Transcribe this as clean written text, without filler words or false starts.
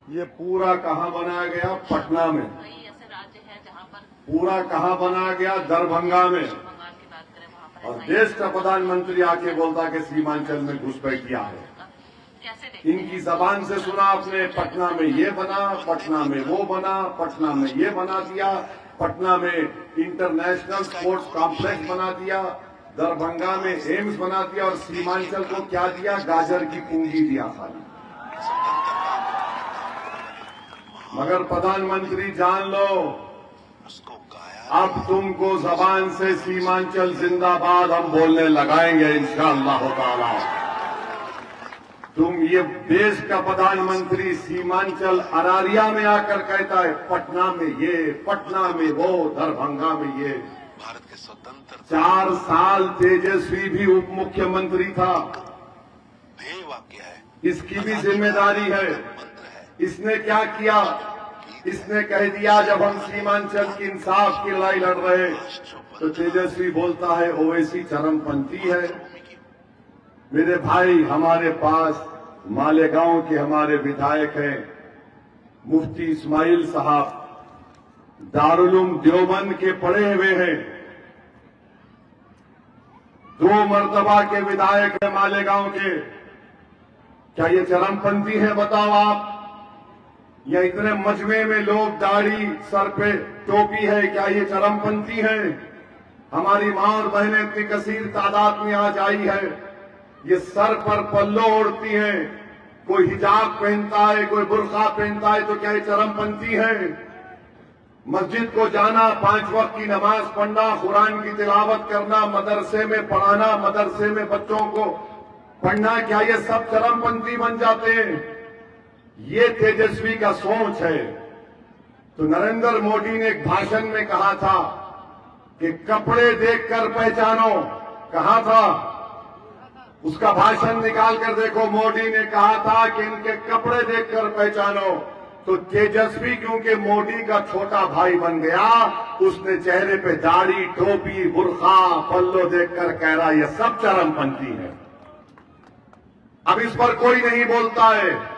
ये पूरा कहाँ बनाया गया? पटना में। कई ऐसे राज्य हैं जहां पर पूरा कहाँ बनाया गया? दरभंगा में। बंगाल की बात करें वहां पर और देश का प्रधानमंत्री आके बोलता कि सीमांचल में घुसपैठ किया है। कैसे देखते हैं? इनकी जबान से सुना आपने, पटना में ये बना, पटना में वो बना, पटना में ये बना दिया, पटना में इंटरनेशनल स्पोर्ट्स कॉम्प्लेक्स बना दिया, दरभंगा में एम्स बना दिया, और सीमांचल को क्या दिया? गाजर की पूंजी दिया खाली। मगर प्रधानमंत्री जान लो, अब तुमको जबान से सीमांचल जिंदाबाद हम बोलने लगाएंगे इंशाअल्लाह ताला। तुम ये देश का प्रधानमंत्री सीमांचल अरारिया में आकर कहता है पटना में ये, पटना में वो, दरभंगा में ये। भारत के स्वतंत्र 4 साल तेजस्वी भी उप मुख्यमंत्री था, ध्येय वाक्य है, इसकी भी जिम्मेदारी है। मंत्र है। इसने क्या किया? इसने कह दिया जब हम सीमांचल की इंसाफ की लड़ाई लड़ रहे तो तेजस्वी बोलता है ओवैसी चरमपंथी है। मेरे भाई, हमारे पास मालेगांव के हमारे विधायक हैं मुफ्ती इस्माइल साहब, दारुल देवबंद के पढ़े हुए हैं, 2 मर्तबा के विधायक हैं मालेगांव के। क्या ये चरमपंथी है? बताओ आप। या इतने मजमे में लोग दाढ़ी, सर पे टोपी है, क्या ये चरमपंथी है? हमारी मां और बहनें इतनी कसीर तादाद में आज आई है, ये सर पर पल्लो ओढ़ती हैं, कोई हिजाब पहनता है, कोई बुर्का पहनता है, तो क्या ये चरमपंथी है? मस्जिद को जाना, 5 वक्त की नमाज पढ़ना, कुरान की तिलावत करना, मदरसे में पढ़ाना, मदरसे में बच्चों को पढ़ना, क्या ये सब चरमपंथी बन जाते हैं? ये तेजस्वी का सोच है। तो नरेंद्र मोदी ने एक भाषण में कहा था कि कपड़े देखकर पहचानो। कहा था? उसका भाषण निकाल कर देखो। मोदी ने कहा था कि इनके कपड़े देखकर पहचानो। तो तेजस्वी क्योंकि मोदी का छोटा भाई बन गया, उसने चेहरे पे दाढ़ी, टोपी, बुर्का, पल्लो देखकर कह रहा ये सब चरमपंथी है। अब इस पर कोई नहीं बोलता है।